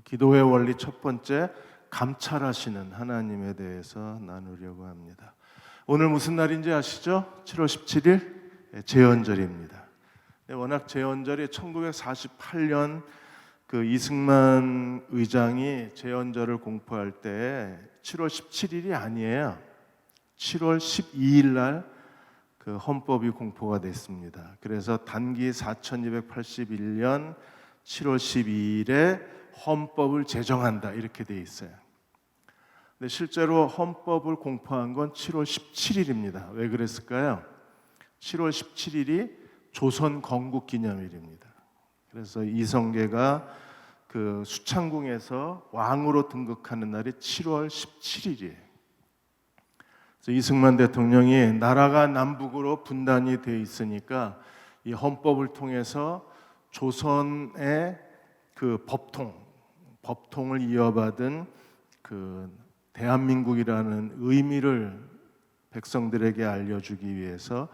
기도의 원리 첫 번째, 감찰하시는 하나님에 대해서 나누려고 합니다. 오늘 무슨 날인지 아시죠? 7월 17일 제헌절입니다. 워낙 제헌절이 1948년 그 이승만 의장이 제헌절을 공포할 때 7월 17일이 아니에요. 7월 12일 날 그 헌법이 공포가 됐습니다. 그래서 단기 4281년 7월 12일에 헌법을 제정한다 이렇게 돼 있어요. 근데 실제로 헌법을 공포한 건 7월 17일입니다. 왜 그랬을까요? 7월 17일이 조선 건국 기념일입니다. 그래서 이성계가 그 수창궁에서 왕으로 등극하는 날이 7월 17일이에요. 그래서 이승만 대통령이 나라가 남북으로 분단이 돼 있으니까 이 헌법을 통해서 조선의 그 법통을 이어받은 그 대한민국이라는 의미를 백성들에게 알려주기 위해서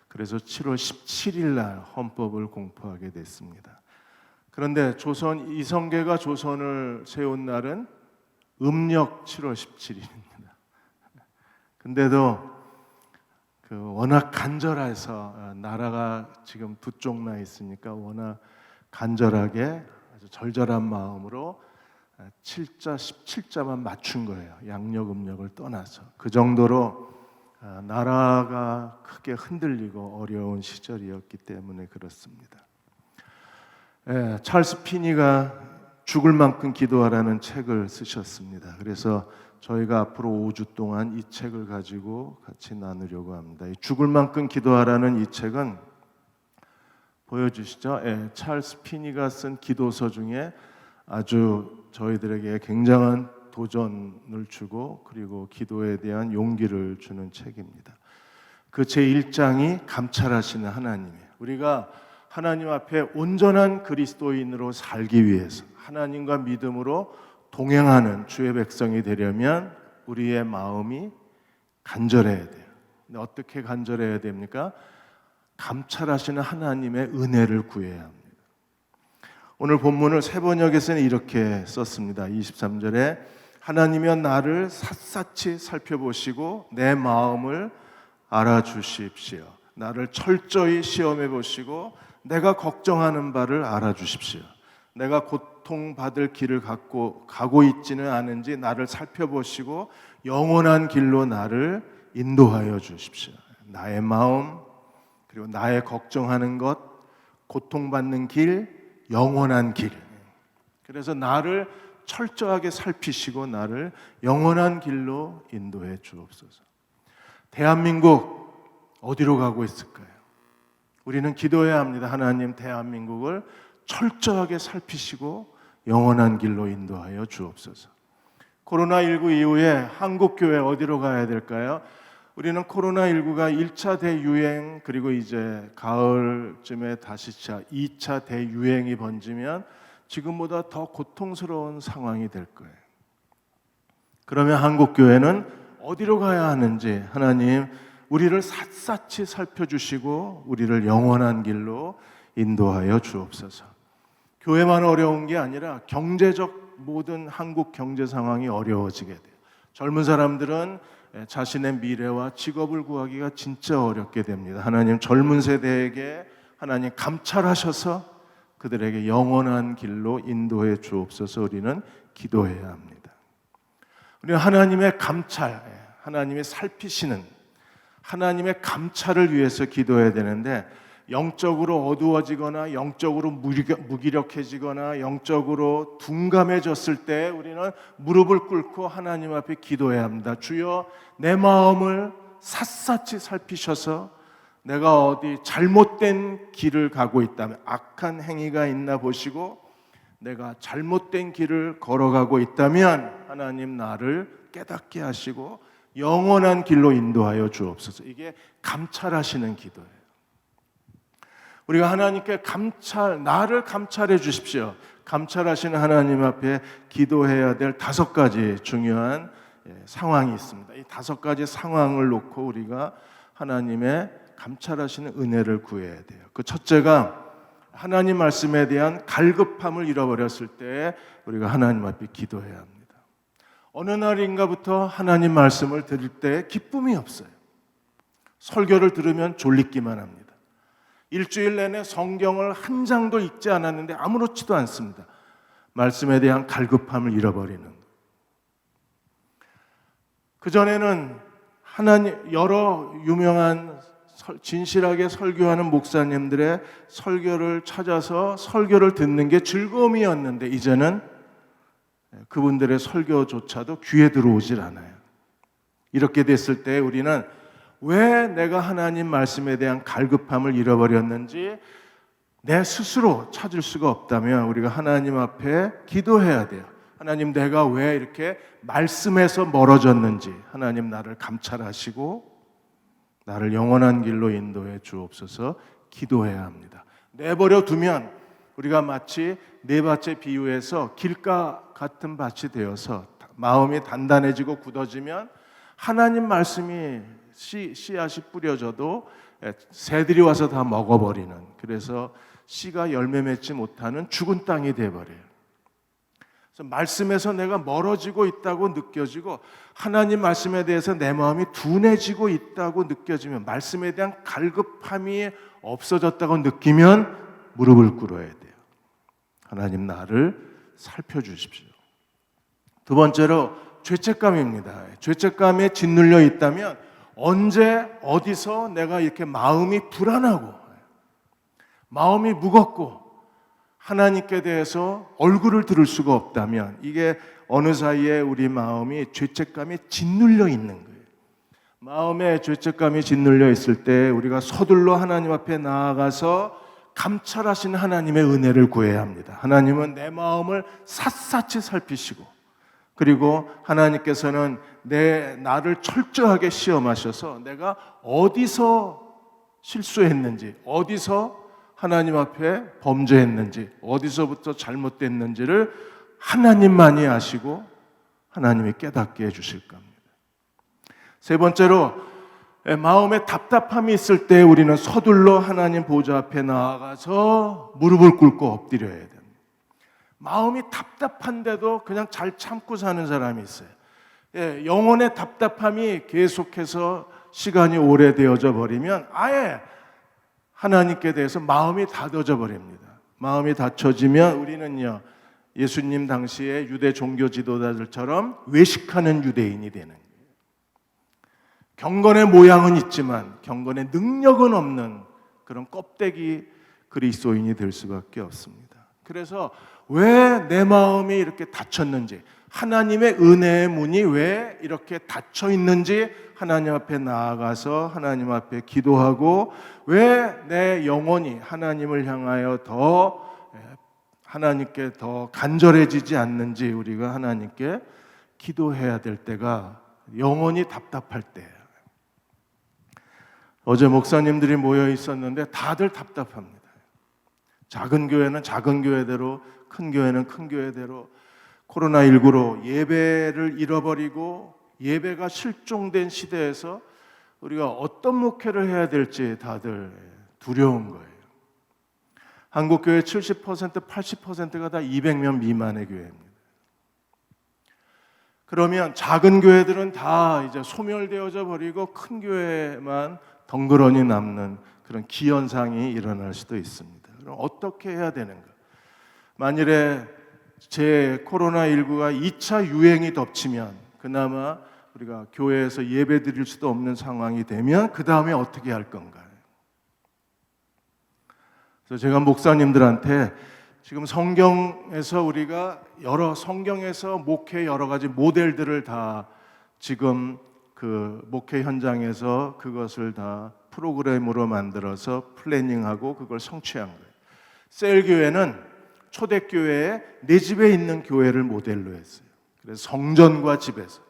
그래서 7월 17일 날 헌법을 공포하게 됐습니다. 그런데 이성계가 조선을 세운 날은 음력 7월 17일입니다. 근데도 그 워낙 간절해서 나라가 지금 두 쪽 나 있으니까 워낙 간절하게 아주 절절한 마음으로 7자 17자만 맞춘 거예요. 양력 음력을 떠나서. 그 정도로 나라가 크게 흔들리고 어려운 시절이었기 때문에 그렇습니다. 찰스 피니가 죽을 만큼 기도하라는 책을 쓰셨습니다. 그래서 저희가 앞으로 5주 동안 이 책을 가지고 같이 나누려고 합니다. 이 죽을 만큼 기도하라는 이 책은 보여주시죠? 찰스 피니가 쓴 기도서 중에 아주 저희들에게 굉장한 도전을 주고 그리고 기도에 대한 용기를 주는 책입니다. 그 제1장이 감찰하시는 하나님이에요. 우리가 하나님 앞에 온전한 그리스도인으로 살기 위해서 하나님과 믿음으로 동행하는 주의 백성이 되려면 우리의 마음이 간절해야 돼요. 근데 어떻게 간절해야 됩니까? 감찰하시는 하나님의 은혜를 구해야 합니다. 오늘 본문을 세번역에서는 이렇게 썼습니다. 23절에 하나님이여 나를 샅샅이 살펴보시고 내 마음을 알아주십시오. 나를 철저히 시험해 보시고 내가 걱정하는 바를 알아주십시오. 내가 고통받을 길을 가고 있지는 않은지 나를 살펴보시고 영원한 길로 나를 인도하여 주십시오. 나의 마음 그리고 나의 걱정하는 것, 고통받는 길, 영원한 길. 그래서 나를 철저하게 살피시고 나를 영원한 길로 인도해 주옵소서. 대한민국 어디로 가고 있을까요? 우리는 기도해야 합니다. 하나님 대한민국을 철저하게 살피시고 영원한 길로 인도하여 주옵소서. 코로나19 이후에 한국교회 어디로 가야 될까요? 우리는 코로나19가 1차 대유행 그리고 이제 가을쯤에 다시 2차 대유행이 번지면 지금보다 더 고통스러운 상황이 될 거예요. 그러면 한국교회는 어디로 가야 하는지 하나님 우리를 샅샅이 살펴주시고 우리를 영원한 길로 인도하여 주옵소서. 교회만 어려운 게 아니라 경제적 모든 한국 경제 상황이 어려워지게 돼요. 젊은 사람들은 자신의 미래와 직업을 구하기가 진짜 어렵게 됩니다. 하나님 젊은 세대에게 하나님 감찰하셔서 그들에게 영원한 길로 인도해 주옵소서. 우리는 기도해야 합니다. 우리는 하나님의 감찰, 하나님의 살피시는 하나님의 감찰을 위해서 기도해야 되는데 영적으로 어두워지거나 영적으로 무기력해지거나 영적으로 둔감해졌을 때 우리는 무릎을 꿇고 하나님 앞에 기도해야 합니다. 주여 내 마음을 샅샅이 살피셔서 내가 어디 잘못된 길을 가고 있다면 악한 행위가 있나 보시고 내가 잘못된 길을 걸어가고 있다면 하나님 나를 깨닫게 하시고 영원한 길로 인도하여 주옵소서. 이게 감찰하시는 기도예요. 우리가 하나님께 나를 감찰해 주십시오. 감찰하시는 하나님 앞에 기도해야 될 5가지 중요한 상황이 있습니다. 이 5가지 상황을 놓고 우리가 하나님의 감찰하시는 은혜를 구해야 돼요. 그 첫째가 하나님 말씀에 대한 갈급함을 잃어버렸을 때 우리가 하나님 앞에 기도해야 합니다. 어느 날인가부터 하나님 말씀을 들을 때 기쁨이 없어요. 설교를 들으면 졸리기만 합니다. 일주일 내내 성경을 한 장도 읽지 않았는데 아무렇지도 않습니다. 말씀에 대한 갈급함을 잃어버리는. 그전에는 여러 유명한 진실하게 설교하는 목사님들의 설교를 찾아서 설교를 듣는 게 즐거움이었는데 이제는 그분들의 설교조차도 귀에 들어오질 않아요. 이렇게 됐을 때 우리는 왜 내가 하나님 말씀에 대한 갈급함을 잃어버렸는지 내 스스로 찾을 수가 없다면 우리가 하나님 앞에 기도해야 돼요. 하나님, 내가 왜 이렇게 말씀에서 멀어졌는지 하나님 나를 감찰하시고 나를 영원한 길로 인도해 주옵소서 기도해야 합니다. 내버려 두면 우리가 마치 네 밭의 비유에서 길가 같은 밭이 되어서 마음이 단단해지고 굳어지면 하나님 말씀이 씨앗이 뿌려져도 새들이 와서 다 먹어버리는, 그래서 씨가 열매 맺지 못하는 죽은 땅이 되어버려요. 그래서 말씀에서 내가 멀어지고 있다고 느껴지고 하나님 말씀에 대해서 내 마음이 둔해지고 있다고 느껴지면, 말씀에 대한 갈급함이 없어졌다고 느끼면 무릎을 꿇어야 돼요. 하나님, 나를 살펴주십시오. 두 번째로 죄책감입니다. 죄책감에 짓눌려 있다면 언제 어디서 내가 이렇게 마음이 불안하고 마음이 무겁고 하나님께 대해서 얼굴을 들을 수가 없다면 이게 어느 사이에 우리 마음이 죄책감에 짓눌려 있는 거예요. 마음에 죄책감이 짓눌려 있을 때 우리가 서둘러 하나님 앞에 나아가서 감찰하시는 하나님의 은혜를 구해야 합니다. 하나님은 내 마음을 샅샅이 살피시고, 그리고 하나님께서는 나를 철저하게 시험하셔서 내가 어디서 실수했는지, 어디서 하나님 앞에 범죄했는지, 어디서부터 잘못됐는지를 하나님만이 아시고 하나님이 깨닫게 해주실 겁니다. 세 번째로, 마음에 답답함이 있을 때 우리는 서둘러 하나님 보좌 앞에 나아가서 무릎을 꿇고 엎드려야 됩니다. 마음이 답답한데도 그냥 잘 참고 사는 사람이 있어요. 영혼의 답답함이 계속해서 시간이 오래되어져 버리면 아예 하나님께 대해서 마음이 닫아져 버립니다. 마음이 닫혀지면 우리는요, 예수님 당시에 유대 종교 지도자들처럼 외식하는 유대인이 되는 거예요. 경건의 모양은 있지만 경건의 능력은 없는 그런 껍데기 그리스도인이 될 수밖에 없습니다. 그래서 왜 내 마음이 이렇게 닫혔는지, 하나님의 은혜의 문이 왜 이렇게 닫혀 있는지 하나님 앞에 나아가서 하나님 앞에 기도하고, 왜 내 영혼이 하나님을 향하여 하나님께 더 간절해지지 않는지 우리가 하나님께 기도해야 될 때가 영혼이 답답할 때예요. 어제 목사님들이 모여 있었는데 다들 답답합니다. 작은 교회는 작은 교회대로, 큰 교회는 큰 교회대로 코로나19로 예배를 잃어버리고 예배가 실종된 시대에서 우리가 어떤 목회를 해야 될지 다들 두려운 거예요. 한국교회 70%, 80%가 다 200명 미만의 교회입니다. 그러면 작은 교회들은 다 이제 소멸되어져 버리고 큰 교회만 덩그러니 남는 그런 기현상이 일어날 수도 있습니다. 그럼 어떻게 해야 되는가? 만일에 코로나19가 2차 유행이 덮치면, 그나마 우리가 교회에서 예배 드릴 수도 없는 상황이 되면 그 다음에 어떻게 할 건가요? 그래서 제가 목사님들한테 지금 성경에서 목회 여러 가지 모델들을 다 지금 그 목회 현장에서 그것을 다 프로그램으로 만들어서 플래닝하고 그걸 성취한 거예요. 셀교회는 초대교회에 내 집에 있는 교회를 모델로 했어요. 그래서 성전과 집에서,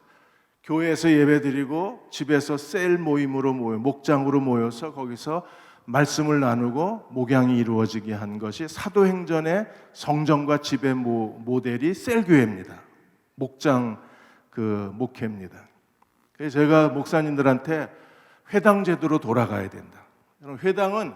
교회에서 예배드리고 집에서 셀 모임으로 목장으로 모여서 거기서 말씀을 나누고 목양이 이루어지게 한 것이 사도행전의 성전과 집의 모델이 셀교회입니다. 목장 목회입니다. 그래서 제가 목사님들한테 회당 제도로 돌아가야 된다. 회당은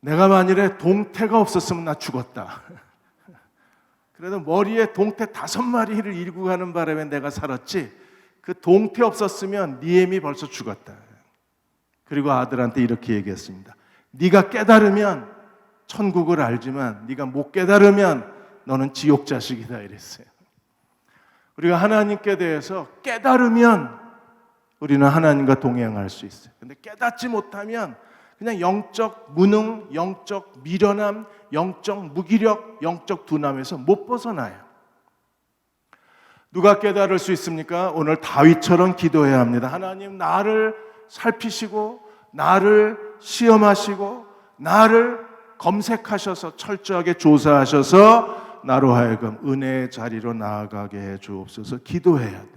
내가 만일에 동태가 없었으면 나 죽었다. 그래도 머리에 동태 5마리를 일구 가는 바람에 내가 살았지, 그 동태 없었으면 니엠이 벌써 죽었다. 그리고 아들한테 이렇게 얘기했습니다. 네가 깨달으면 천국을 알지만 네가 못 깨달으면 너는 지옥 자식이다 이랬어요. 우리가 하나님께 대해서 깨달으면 우리는 하나님과 동행할 수 있어요. 근데 깨닫지 못하면 그냥 영적 무능, 영적 미련함, 영적 무기력, 영적 둔함에서 못 벗어나요. 누가 깨달을 수 있습니까? 오늘 다윗처럼 기도해야 합니다. 하나님, 나를 살피시고 나를 시험하시고 나를 검색하셔서 철저하게 조사하셔서 나로 하여금 은혜의 자리로 나아가게 해 주옵소서. 기도해야 돼요.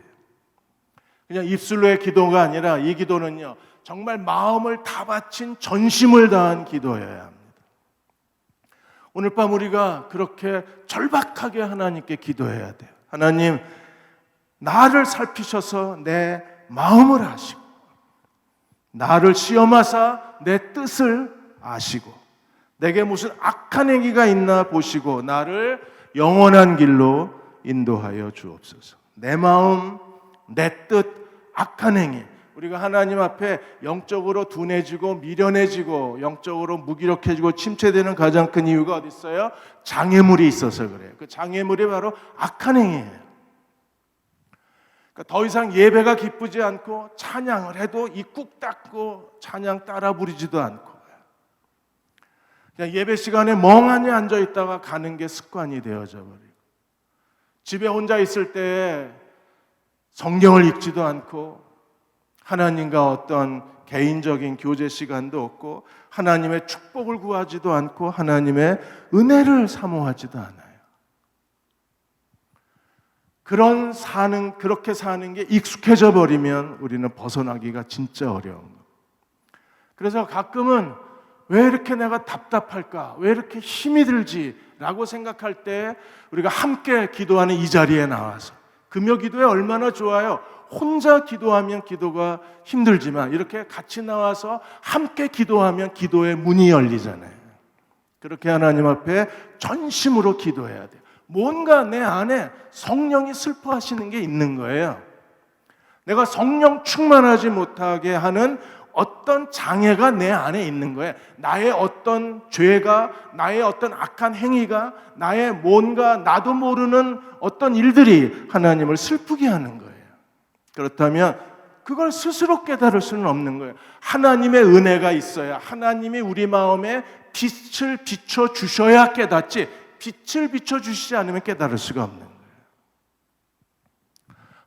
그냥 입술로의 기도가 아니라 이 기도는요, 정말 마음을 다 바친 전심을 다한 기도여야 합니다. 오늘 밤 우리가 그렇게 절박하게 하나님께 기도해야 돼요. 하나님, 나를 살피셔서 내 마음을 아시고 나를 시험하사 내 뜻을 아시고 내게 무슨 악한 행위가 있나 보시고 나를 영원한 길로 인도하여 주옵소서. 내 마음, 내 뜻, 악한 행위, 우리가 하나님 앞에 영적으로 둔해지고 미련해지고 영적으로 무기력해지고 침체되는 가장 큰 이유가 어디 있어요? 장애물이 있어서 그래요. 그 장애물이 바로 악한 행위예요. 그러니까 더 이상 예배가 기쁘지 않고 찬양을 해도 입 꾹 닫고 찬양 따라 부르지도 않고 그냥 예배 시간에 멍하니 앉아 있다가 가는 게 습관이 되어져 버리고 집에 혼자 있을 때 성경을 읽지도 않고 하나님과 어떤 개인적인 교제 시간도 없고 하나님의 축복을 구하지도 않고 하나님의 은혜를 사모하지도 않아요. 그렇게 사는 게 익숙해져 버리면 우리는 벗어나기가 진짜 어려운 거예요. 그래서 가끔은 왜 이렇게 내가 답답할까? 왜 이렇게 힘이 들지? 라고 생각할 때 우리가 함께 기도하는 이 자리에 나와서 금요 기도에 얼마나 좋아요. 혼자 기도하면 기도가 힘들지만 이렇게 같이 나와서 함께 기도하면 기도의 문이 열리잖아요. 그렇게 하나님 앞에 전심으로 기도해야 돼요. 뭔가 내 안에 성령이 슬퍼하시는 게 있는 거예요. 내가 성령 충만하지 못하게 하는 어떤 장애가 내 안에 있는 거예요. 나의 어떤 죄가, 나의 어떤 악한 행위가, 나의 뭔가 나도 모르는 어떤 일들이 하나님을 슬프게 하는 거예요. 그렇다면 그걸 스스로 깨달을 수는 없는 거예요. 하나님의 은혜가 있어야 하나님이 우리 마음에 빛을 비춰주셔야 깨닫지, 빛을 비춰주시지 않으면 깨달을 수가 없는 거예요.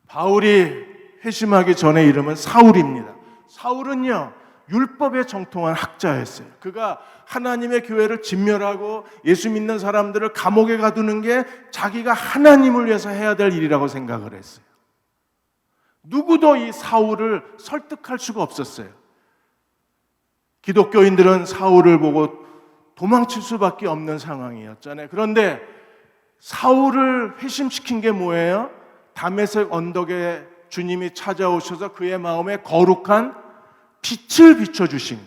바울이 회심하기 전에 이름은 사울입니다. 사울은요, 율법에 정통한 학자였어요. 그가 하나님의 교회를 진멸하고 예수 믿는 사람들을 감옥에 가두는 게 자기가 하나님을 위해서 해야 될 일이라고 생각을 했어요. 누구도 이 사울을 설득할 수가 없었어요. 기독교인들은 사울을 보고 도망칠 수밖에 없는 상황이었잖아요. 그런데 사울을 회심시킨 게 뭐예요? 다메섹 언덕에 주님이 찾아오셔서 그의 마음에 거룩한 빛을 비춰주신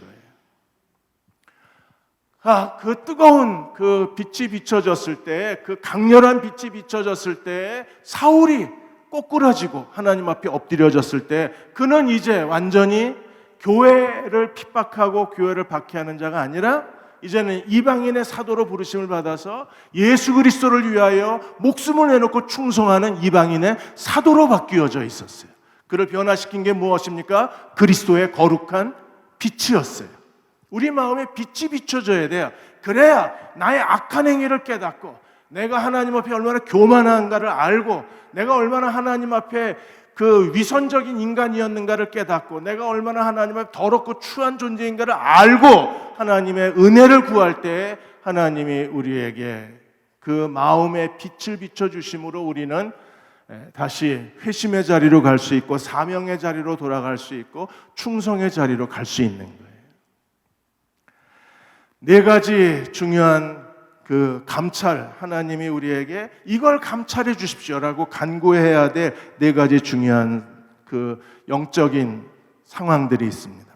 거예요. 그 뜨거운 그 빛이 비춰졌을 때, 그 강렬한 빛이 비춰졌을 때 사울이 꼬꾸라지고 하나님 앞에 엎드려졌을 때 그는 이제 완전히 교회를 핍박하고 교회를 박해하는 자가 아니라 이제는 이방인의 사도로 부르심을 받아서 예수 그리스도를 위하여 목숨을 내놓고 충성하는 이방인의 사도로 바뀌어져 있었어요. 그를 변화시킨 게 무엇입니까? 그리스도의 거룩한 빛이었어요. 우리 마음에 빛이 비춰져야 돼요. 그래야 나의 악한 행위를 깨닫고 내가 하나님 앞에 얼마나 교만한가를 알고 내가 얼마나 하나님 앞에 그 위선적인 인간이었는가를 깨닫고 내가 얼마나 하나님 앞에 더럽고 추한 존재인가를 알고 하나님의 은혜를 구할 때 하나님이 우리에게 그 마음의 빛을 비춰주심으로 우리는 다시 회심의 자리로 갈 수 있고 사명의 자리로 돌아갈 수 있고 충성의 자리로 갈 수 있는 거예요. 네 가지 중요한 그 감찰, 하나님이 우리에게 이걸 감찰해 주십시오라고 간구해야 될 네 가지 중요한 그 영적인 상황들이 있습니다.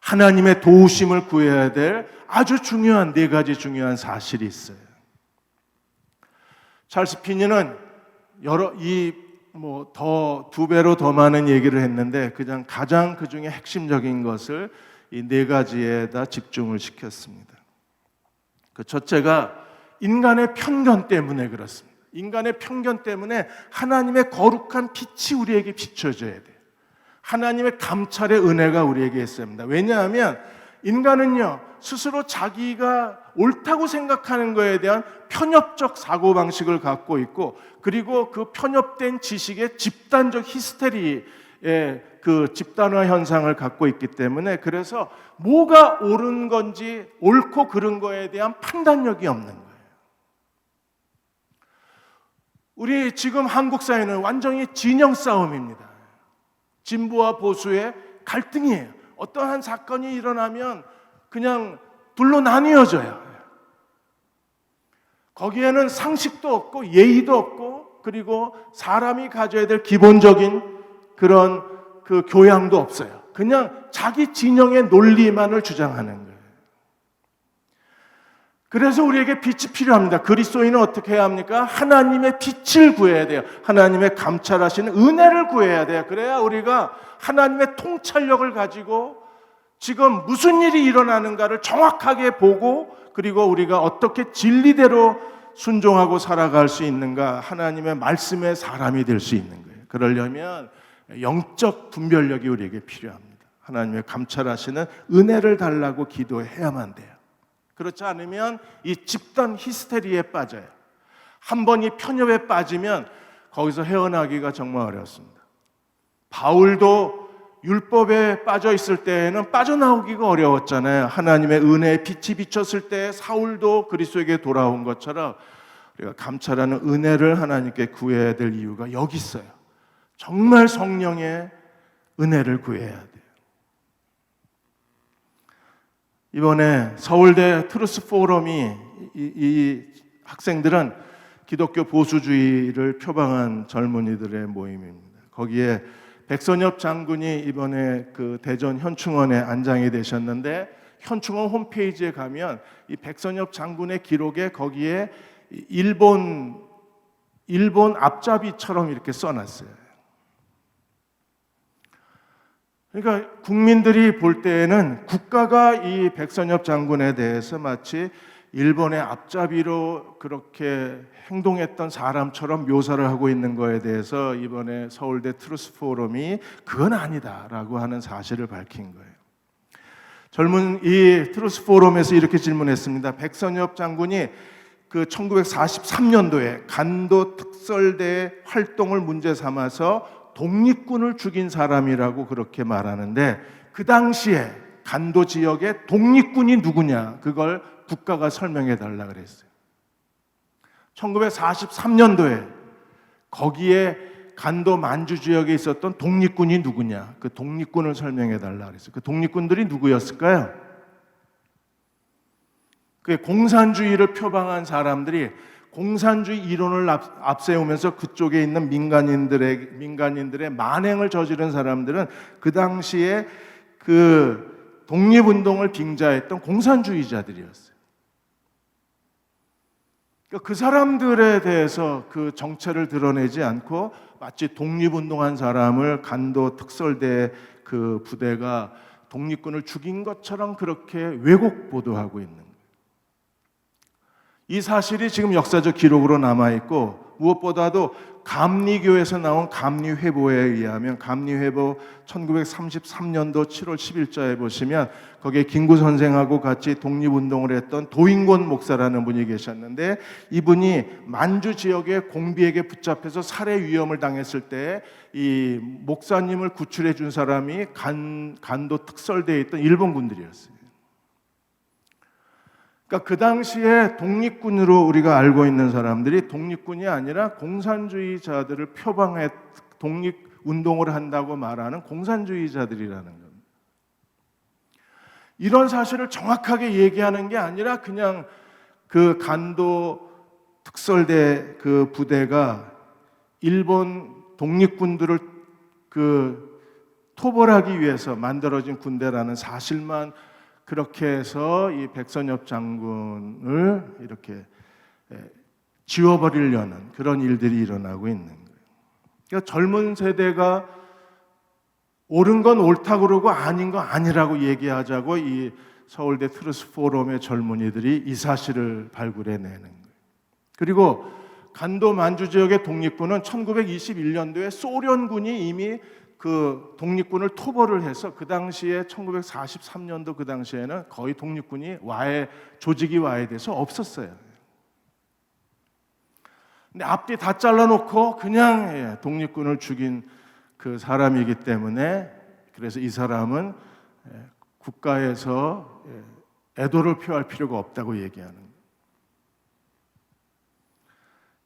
하나님의 도우심을 구해야 될 아주 중요한 네 가지 중요한 사실이 있어요. 찰스 피니는 두 배로 더 많은 얘기를 했는데 그냥 가장 그 중에 핵심적인 것을 이 네 가지에다 집중을 시켰습니다. 그 첫째가 인간의 편견 때문에 그렇습니다. 인간의 편견 때문에 하나님의 거룩한 빛이 우리에게 비춰져야 돼요. 하나님의 감찰의 은혜가 우리에게 있어야 합니다. 왜냐하면 인간은요, 스스로 자기가 옳다고 생각하는 것에 대한 편협적 사고방식을 갖고 있고, 그리고 그 편협된 지식의 집단적 히스테리의 그 집단화 현상을 갖고 있기 때문에, 그래서 뭐가 옳은 건지 옳고 그른 거에 대한 판단력이 없는 거예요. 우리 지금 한국 사회는 완전히 진영 싸움입니다. 진보와 보수의 갈등이에요. 어떠한 사건이 일어나면 그냥 둘로 나뉘어져요. 거기에는 상식도 없고 예의도 없고, 그리고 사람이 가져야 될 기본적인 그런 그 교양도 없어요. 그냥 자기 진영의 논리만을 주장하는 거예요. 그래서 우리에게 빛이 필요합니다. 그리스도인은 어떻게 해야 합니까? 하나님의 빛을 구해야 돼요. 하나님의 감찰하시는 은혜를 구해야 돼요. 그래야 우리가 하나님의 통찰력을 가지고 지금 무슨 일이 일어나는가를 정확하게 보고, 그리고 우리가 어떻게 진리대로 순종하고 살아갈 수 있는가, 하나님의 말씀의 사람이 될 수 있는 거예요. 그러려면 영적 분별력이 우리에게 필요합니다. 하나님의 감찰하시는 은혜를 달라고 기도해야만 돼요. 그렇지 않으면 이 집단 히스테리에 빠져요. 한 번 이 편협에 빠지면 거기서 헤어나기가 정말 어렵습니다. 바울도 율법에 빠져 있을 때에는 빠져나오기가 어려웠잖아요. 하나님의 은혜의 빛이 비쳤을 때 사울도 그리스도에게 돌아온 것처럼 우리가 감찰하는 은혜를 하나님께 구해야 될 이유가 여기 있어요. 정말 성령의 은혜를 구해야 돼요. 이번에 서울대 트루스 포럼이 이 학생들은 기독교 보수주의를 표방한 젊은이들의 모임입니다. 거기에 백선엽 장군이 이번에 그 대전 현충원에 안장이 되셨는데, 현충원 홈페이지에 가면 이 백선엽 장군의 기록에 거기에 일본 앞잡이처럼 이렇게 써놨어요. 그러니까 국민들이 볼 때에는 국가가 이 백선엽 장군에 대해서 마치 일본의 앞잡이로 그렇게 행동했던 사람처럼 묘사를 하고 있는 거에 대해서 이번에 서울대 트루스 포럼이 그건 아니다라고 하는 사실을 밝힌 거예요. 젊은 이 트루스 포럼에서 이렇게 질문했습니다. 백선엽 장군이 그 1943년도에 간도 특설대 활동을 문제 삼아서 독립군을 죽인 사람이라고 그렇게 말하는데, 그 당시에 간도 지역의 독립군이 누구냐, 그걸 국가가 설명해 달라 그랬어요. 1943년도에 거기에 간도 만주 지역에 있었던 독립군이 누구냐, 그 독립군을 설명해 달라 그랬어요. 그 독립군들이 누구였을까요? 그 공산주의를 표방한 사람들이 공산주의 이론을 앞세우면서 그쪽에 있는 민간인들의 만행을 저지른 사람들은 그 당시에 그 독립운동을 빙자했던 공산주의자들이었어요. 그러니까 그 사람들에 대해서 그 정체를 드러내지 않고 마치 독립운동한 사람을 간도 특설대 그 부대가 독립군을 죽인 것처럼 그렇게 왜곡 보도하고 있는 거예요. 이 사실이 지금 역사적 기록으로 남아있고, 무엇보다도 감리교에서 나온 감리회보에 의하면, 감리회보 1933년도 7월 10일자에 보시면 거기에 김구 선생하고 같이 독립운동을 했던 도인권 목사라는 분이 계셨는데, 이분이 만주 지역의 공비에게 붙잡혀서 살해 위험을 당했을 때 이 목사님을 구출해 준 사람이 간도 특설대에 있던 일본 군들이었어요. 그러니까 그 당시에 독립군으로 우리가 알고 있는 사람들이 독립군이 아니라 공산주의자들을 표방해 독립운동을 한다고 말하는 공산주의자들이라는 겁니다. 이런 사실을 정확하게 얘기하는 게 아니라 그냥 그 간도 특설대 그 부대가 일본 독립군들을 그 토벌하기 위해서 만들어진 군대라는 사실만 그렇게 해서 이 백선엽 장군을 이렇게 지워버리려는 그런 일들이 일어나고 있는 거예요. 그러니까 젊은 세대가 옳은 건 옳다고 그러고 아닌 건 아니라고 얘기하자고 이 서울대 트루스 포럼의 젊은이들이 이 사실을 발굴해내는 거예요. 그리고 간도 만주 지역의 독립군은 1921년도에 소련군이 이미 그 독립군을 토벌을 해서 그 당시에 1943년도 그 당시에는 거의 독립군이 조직이 와해돼서 없었어요. 근데 앞뒤 다 잘라놓고 그냥 독립군을 죽인 그 사람이기 때문에 그래서 이 사람은 국가에서 애도를 표할 필요가 없다고 얘기하는 거예요.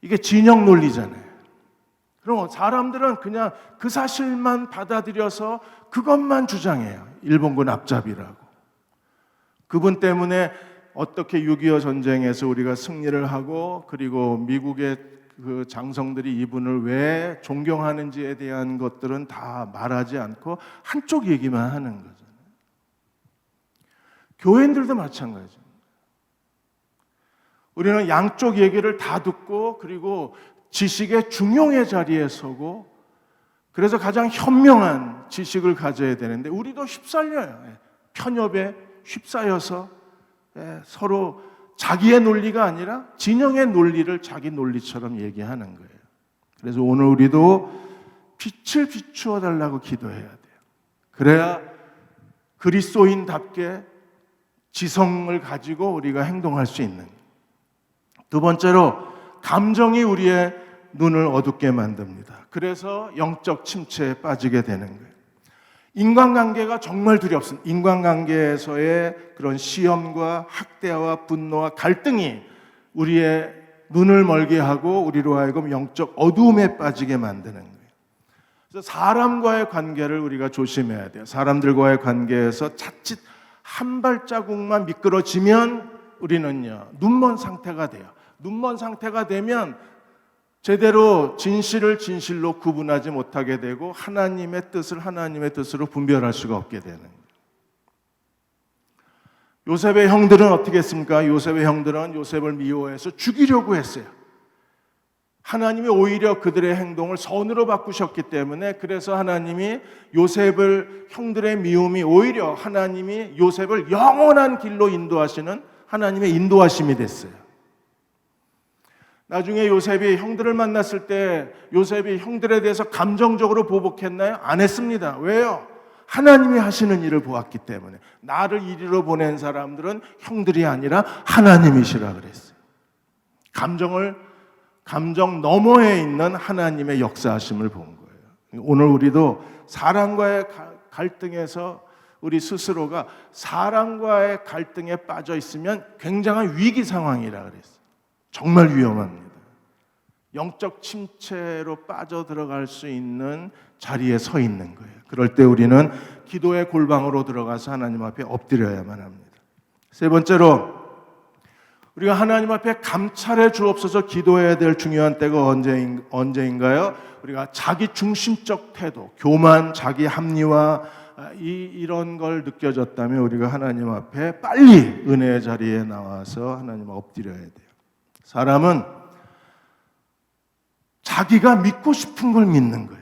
이게 진영 논리잖아요. 그럼 사람들은 그냥 그 사실만 받아들여서 그것만 주장해요. 일본군 앞잡이라고. 그분 때문에 어떻게 6.25 전쟁에서 우리가 승리를 하고 그리고 미국의 그 장성들이 이분을 왜 존경하는지에 대한 것들은 다 말하지 않고 한쪽 얘기만 하는 거잖아요. 교회인들도 마찬가지입니다. 우리는 양쪽 얘기를 다 듣고 그리고 지식의 중용의 자리에 서고 그래서 가장 현명한 지식을 가져야 되는데 우리도 휩쓸려요. 편협에 휩싸여서 서로 자기의 논리가 아니라 진영의 논리를 자기 논리처럼 얘기하는 거예요. 그래서 오늘 우리도 빛을 비추어 달라고 기도해야 돼요. 그래야 그리스도인답게 지성을 가지고 우리가 행동할 수 있는 거예요. 두 번째로 감정이 우리의 눈을 어둡게 만듭니다. 그래서 영적 침체에 빠지게 되는 거예요. 인간관계가 정말 두렵습니다. 인간관계에서의 그런 시험과 학대와 분노와 갈등이 우리의 눈을 멀게 하고 우리로 하여금 영적 어두움에 빠지게 만드는 거예요. 그래서 사람과의 관계를 우리가 조심해야 돼요. 사람들과의 관계에서 자칫 한 발자국만 미끄러지면 우리는요 눈먼 상태가 돼요. 눈먼 상태가 되면 제대로 진실을 진실로 구분하지 못하게 되고 하나님의 뜻을 하나님의 뜻으로 분별할 수가 없게 되는 거예요. 요셉의 형들은 어떻게 했습니까? 요셉의 형들은 요셉을 미워해서 죽이려고 했어요. 하나님이 오히려 그들의 행동을 선으로 바꾸셨기 때문에 그래서 하나님이 요셉을 형들의 미움이 오히려 하나님이 요셉을 영원한 길로 인도하시는 하나님의 인도하심이 됐어요. 나중에 요셉이 형들을 만났을 때 요셉이 형들에 대해서 감정적으로 보복했나요? 안 했습니다. 왜요? 하나님이 하시는 일을 보았기 때문에. 나를 이리로 보낸 사람들은 형들이 아니라 하나님이시라 그랬어요. 감정 너머에 있는 하나님의 역사하심을 본 거예요. 오늘 우리도 사람과의 갈등에서 우리 스스로가 사람과의 갈등에 빠져 있으면 굉장한 위기 상황이라 그랬어요. 정말 위험합니다. 영적 침체로 빠져들어갈 수 있는 자리에 서 있는 거예요. 그럴 때 우리는 기도의 골방으로 들어가서 하나님 앞에 엎드려야만 합니다. 세 번째로 우리가 하나님 앞에 감찰해 주옵소서 기도해야 될 중요한 때가 언제인가요? 우리가 자기 중심적 태도, 교만, 자기 합리화 이런 걸 느껴졌다면 우리가 하나님 앞에 빨리 은혜의 자리에 나와서 하나님 엎드려야 돼요. 사람은 자기가 믿고 싶은 걸 믿는 거예요.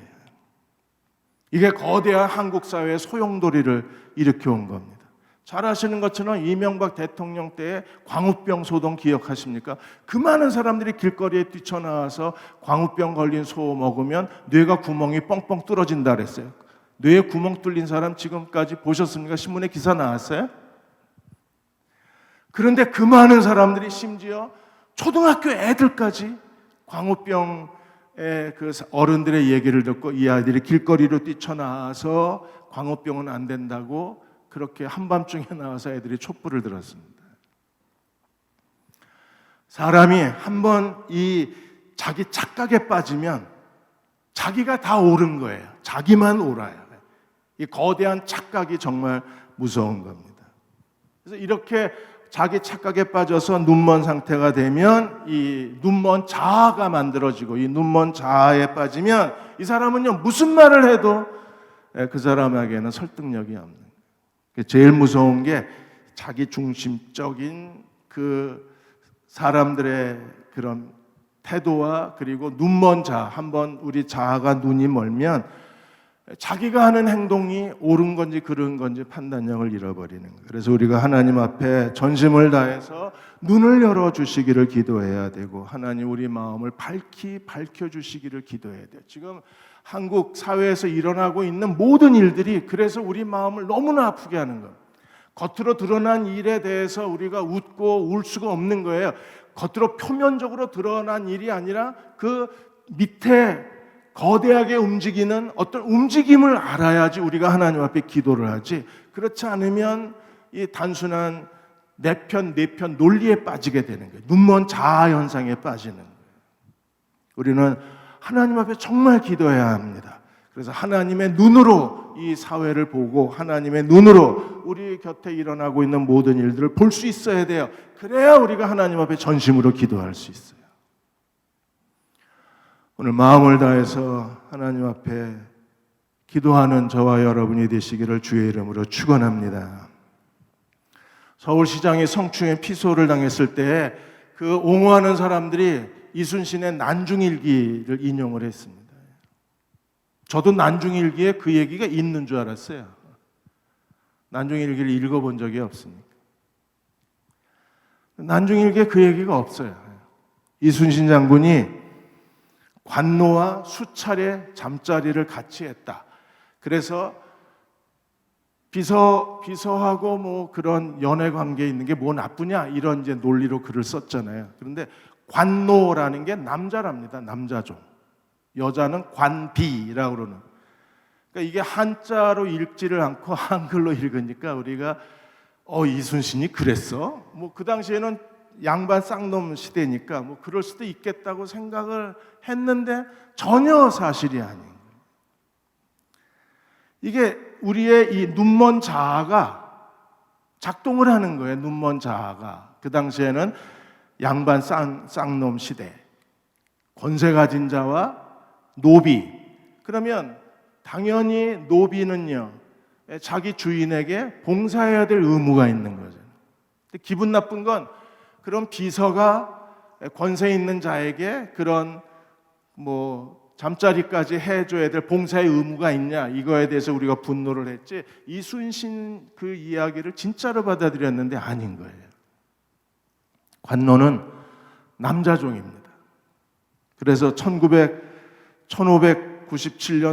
이게 거대한 한국 사회의 소용돌이를 일으켜온 겁니다. 잘 아시는 것처럼 이명박 대통령 때의 광우병 소동 기억하십니까? 그 많은 사람들이 길거리에 뛰쳐나와서 광우병 걸린 소 먹으면 뇌가 구멍이 뻥뻥 뚫어진다 그랬어요. 뇌에 구멍 뚫린 사람 지금까지 보셨습니까? 신문에 기사 나왔어요? 그런데 그 많은 사람들이 심지어 초등학교 애들까지 광우병의 그 어른들의 얘기를 듣고 이 아이들이 길거리로 뛰쳐나와서 광우병은 안 된다고 그렇게 한밤중에 나와서 애들이 촛불을 들었습니다. 사람이 한번 이 자기 착각에 빠지면 자기가 다 옳은 거예요. 자기만 옳아요. 이 거대한 착각이 정말 무서운 겁니다. 그래서 이렇게 자기 착각에 빠져서 눈먼 상태가 되면 이 눈먼 자아가 만들어지고 이 눈먼 자아에 빠지면 이 사람은요 무슨 말을 해도 그 사람에게는 설득력이 없는 거예요. 제일 무서운 게 자기 중심적인 그 사람들의 그런 태도와 그리고 눈먼 자아, 한번 우리 자아가 눈이 멀면 자기가 하는 행동이 옳은 건지 그른 건지 판단력을 잃어버리는 거예요. 그래서 우리가 하나님 앞에 전심을 다해서 눈을 열어주시기를 기도해야 되고 하나님 우리 마음을 밝혀주시기를 기도해야 돼요. 지금 한국 사회에서 일어나고 있는 모든 일들이 그래서 우리 마음을 너무나 아프게 하는 거예요. 겉으로 드러난 일에 대해서 우리가 웃고 울 수가 없는 거예요. 겉으로 표면적으로 드러난 일이 아니라 그 밑에 거대하게 움직이는 어떤 움직임을 알아야지 우리가 하나님 앞에 기도를 하지. 그렇지 않으면 이 단순한 내 편 논리에 빠지게 되는 거예요. 눈먼 자아 현상에 빠지는 거예요. 우리는 하나님 앞에 정말 기도해야 합니다. 그래서 하나님의 눈으로 이 사회를 보고 하나님의 눈으로 우리 곁에 일어나고 있는 모든 일들을 볼 수 있어야 돼요. 그래야 우리가 하나님 앞에 전심으로 기도할 수 있어요. 오늘 마음을 다해서 하나님 앞에 기도하는 저와 여러분이 되시기를 주의 이름으로 축원합니다. 서울시장이 성추행 피소를 당했을 때 그 옹호하는 사람들이 이순신의 난중일기를 인용을 했습니다. 저도 난중일기에 그 얘기가 있는 줄 알았어요. 난중일기를 읽어본 적이 없으니까. 난중일기에 그 얘기가 없어요. 이순신 장군이 관노와 수차례 잠자리를 같이 했다. 그래서 비서하고 뭐 그런 연애 관계에 있는 게 뭐 나쁘냐 이런 이제 논리로 글을 썼잖아요. 그런데 관노라는 게 남자랍니다. 남자종. 여자는 관비라고 그러는. 그러니까 이게 한자로 읽지를 않고 한글로 읽으니까 우리가 이순신이 그랬어? 뭐 그 당시에는 양반 쌍놈 시대니까 뭐 그럴 수도 있겠다고 생각을 했는데 전혀 사실이 아닌 거예요. 이게 우리의 이 눈먼 자아가 작동을 하는 거예요. 눈먼 자아가. 그 당시에는 양반 쌍놈 시대, 권세 가진 자와 노비. 그러면 당연히 노비는요, 자기 주인에게 봉사해야 될 의무가 있는 거죠. 근데 기분 나쁜 건 그런 비서가 권세 있는 자에게 그런 뭐 잠자리까지 해줘야 될 봉사의 의무가 있냐, 이거에 대해서 우리가 분노를 했지, 이순신 그 이야기를 진짜로 받아들였는데 아닌 거예요. 관노는 남자종입니다. 그래서 1597년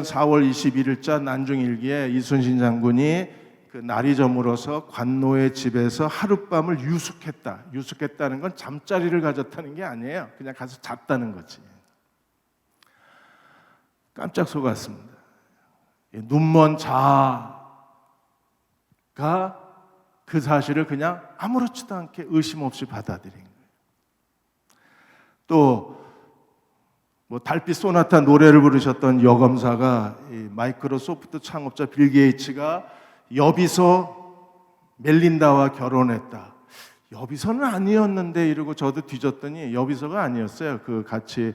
4월 21일자 난중일기에 이순신 장군이 그 날이 저물어서 관노의 집에서 하룻밤을 유숙했다. 유숙했다는 건 잠자리를 가졌다는 게 아니에요. 그냥 가서 잤다는 거지. 깜짝 속았습니다. 눈먼 자아가 그 사실을 그냥 아무렇지도 않게 의심 없이 받아들인 거예요. 또 뭐 달빛 소나타 노래를 부르셨던 여검사가 마이크로소프트 창업자 빌 게이츠가 여비서 멜린다와 결혼했다. 여비서는 아니었는데 이러고 저도 뒤졌더니 여비서가 아니었어요. 그 같이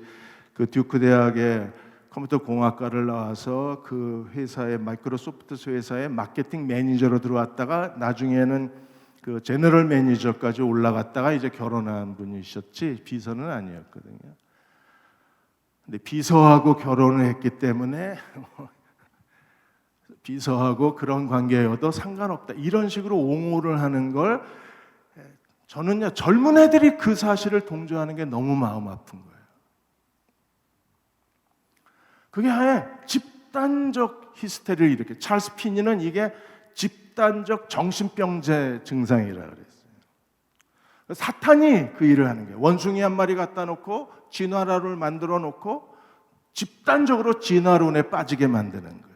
그 듀크 대학의 컴퓨터 공학과를 나와서 그 회사의 마이크로소프트 회사의 마케팅 매니저로 들어왔다가 나중에는 그 제너럴 매니저까지 올라갔다가 이제 결혼한 분이셨지 비서는 아니었거든요. 근데 비서하고 결혼을 했기 때문에 비서하고 그런 관계여도 상관없다. 이런 식으로 옹호를 하는 걸 저는요, 젊은 애들이 그 사실을 동조하는 게 너무 마음 아픈 거예요. 그게 아예 집단적 히스테리를 일으켜. 찰스 피니는 이게 집단적 정신병제 증상이라고 그랬어요. 사탄이 그 일을 하는 거예요. 원숭이 한 마리 갖다 놓고 진화론을 만들어 놓고 집단적으로 진화론에 빠지게 만드는 거예요.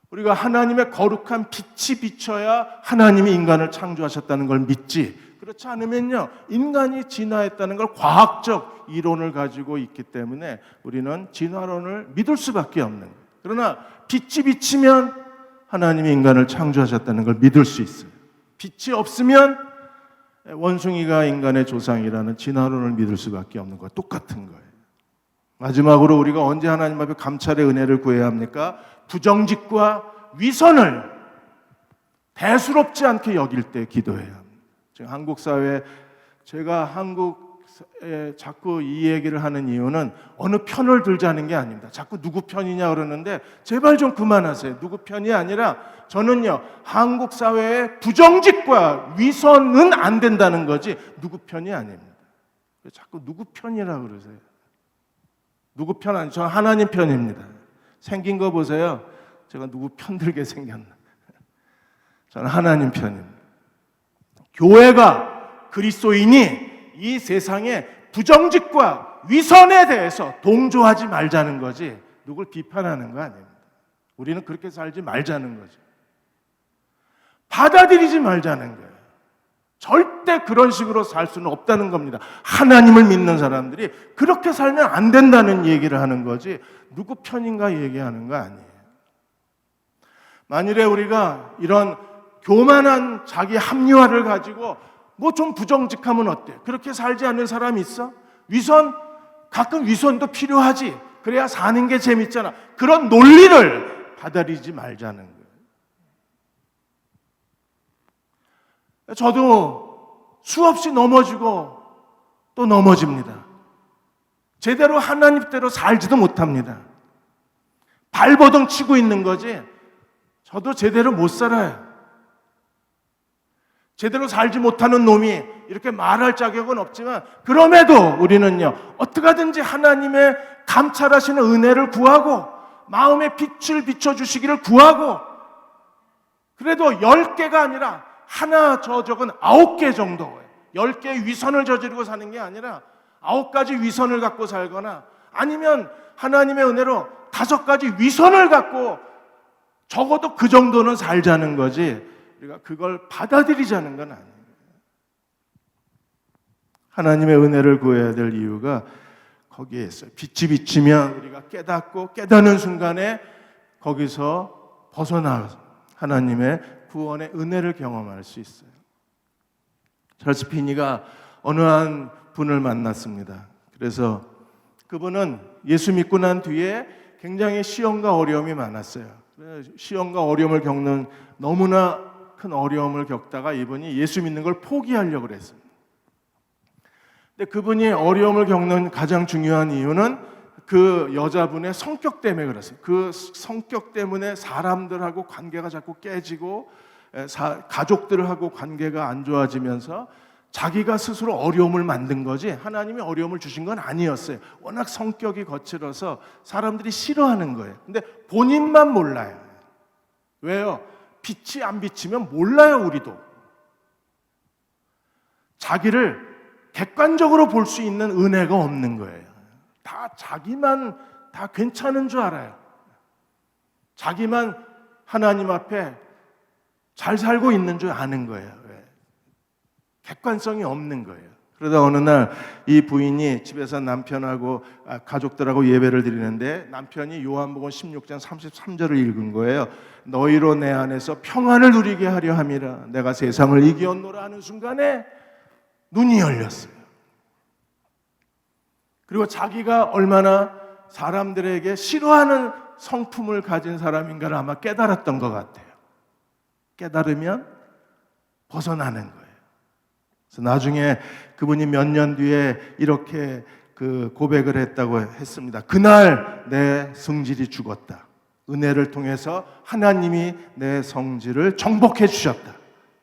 우리가 하나님의 거룩한 빛이 비춰야 하나님이 인간을 창조하셨다는 걸 믿지, 그렇지 않으면요, 인간이 진화했다는 걸 과학적 이론을 가지고 있기 때문에 우리는 진화론을 믿을 수밖에 없는 거예요. 그러나 빛이 비치면 하나님이 인간을 창조하셨다는 걸 믿을 수 있어요. 빛이 없으면 원숭이가 인간의 조상이라는 진화론을 믿을 수밖에 없는 거예요. 똑같은 거예요. 마지막으로 우리가 언제 하나님 앞에 감찰의 은혜를 구해야 합니까? 부정직과 위선을 대수롭지 않게 여길 때 기도해야 합니다. 지금 한국 사회, 제가 한국에 자꾸 이 얘기를 하는 이유는 어느 편을 들자는 게 아닙니다. 자꾸 누구 편이냐 그러는데 제발 좀 그만하세요. 누구 편이 아니라 저는요, 한국 사회의 부정직과 위선은 안 된다는 거지 누구 편이 아닙니다. 자꾸 누구 편이라 그러세요. 누구 편 아니, 저는 하나님 편입니다. 생긴 거 보세요. 제가 누구 편 들게 생겼나. 저는 하나님 편입니다. 교회가, 그리스도인이 이 세상의 부정직과 위선에 대해서 동조하지 말자는 거지 누굴 비판하는 거 아닙니다. 우리는 그렇게 살지 말자는 거죠. 받아들이지 말자는 거예요. 절대 그런 식으로 살 수는 없다는 겁니다. 하나님을 믿는 사람들이 그렇게 살면 안 된다는 얘기를 하는 거지 누구 편인가 얘기하는 거 아니에요. 만일에 우리가 이런 교만한 자기 합리화를 가지고 뭐 좀 부정직하면 어때? 그렇게 살지 않는 사람이 있어? 위선? 가끔 위선도 필요하지. 그래야 사는 게 재밌잖아. 그런 논리를 받아들이지 말자는 거예요. 저도 수없이 넘어지고 또 넘어집니다. 제대로 하나님대로 살지도 못합니다. 발버둥 치고 있는 거지 저도 제대로 못 살아요. 제대로 살지 못하는 놈이 이렇게 말할 자격은 없지만 그럼에도 우리는요, 어떻게 하든지 하나님의 감찰하시는 은혜를 구하고 마음의 빛을 비춰주시기를 구하고, 그래도 10개가 아니라 하나 저적은 9개 정도, 10개의 위선을 저지르고 사는 게 아니라 9가지 위선을 갖고 살거나 아니면 하나님의 은혜로 5가지 위선을 갖고 적어도 그 정도는 살자는 거지 우리가 그걸 받아들이자는 건 아니에요. 하나님의 은혜를 구해야 될 이유가 거기에 있어요. 빛이 비치면 우리가 깨닫고 깨닫는 순간에 거기서 벗어나서 하나님의 구원의 은혜를 경험할 수 있어요. 찰스 피니가 어느 한 분을 만났습니다. 그래서 그분은 예수 믿고 난 뒤에 굉장히 시험과 어려움이 많았어요. 시험과 어려움을 겪는, 너무나 큰 어려움을 겪다가 이분이 예수 믿는 걸 포기하려고 그랬습니다. 근데 그분이 어려움을 겪는 가장 중요한 이유는 그 여자분의 성격 때문에 그랬어요. 그 성격 때문에 사람들하고 관계가 자꾸 깨지고 가족들하고 관계가 안 좋아지면서 자기가 스스로 어려움을 만든 거지 하나님이 어려움을 주신 건 아니었어요. 워낙 성격이 거칠어서 사람들이 싫어하는 거예요. 근데 본인만 몰라요. 왜요? 빛이 안 비치면 몰라요, 우리도. 자기를 객관적으로 볼 수 있는 은혜가 없는 거예요. 다 자기만 다 괜찮은 줄 알아요. 자기만 하나님 앞에 잘 살고 있는 줄 아는 거예요. 객관성이 없는 거예요. 그러다 어느 날 이 부인이 집에서 남편하고 가족들하고 예배를 드리는데 남편이 요한복음 16장 33절을 읽은 거예요. 너희로 내 안에서 평안을 누리게 하려 함이라. 내가 세상을 이기었노라 하는 순간에 눈이 열렸어요. 그리고 자기가 얼마나 사람들에게 싫어하는 성품을 가진 사람인가를 아마 깨달았던 것 같아요. 깨달으면 벗어나는 거예요. 그래서 나중에 그분이 몇 년 뒤에 이렇게 그 고백을 했다고 했습니다. 그날 내 성질이 죽었다. 은혜를 통해서 하나님이 내 성질을 정복해 주셨다.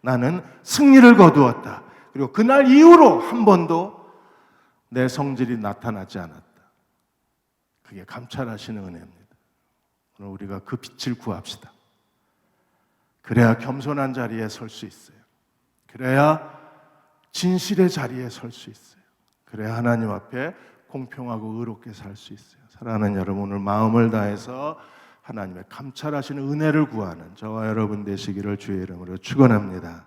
나는 승리를 거두었다. 그리고 그날 이후로 한 번도 내 성질이 나타나지 않았다. 그게 감찰하시는 은혜입니다. 오늘 우리가 그 빛을 구합시다. 그래야 겸손한 자리에 설 수 있어요. 그래야 진실의 자리에 설 수 있어요. 그래야 하나님 앞에 공평하고 의롭게 살 수 있어요. 사랑하는 여러분, 오늘 마음을 다해서 하나님의 감찰하시는 은혜를 구하는 저와 여러분 되시기를 주의 이름으로 축원합니다.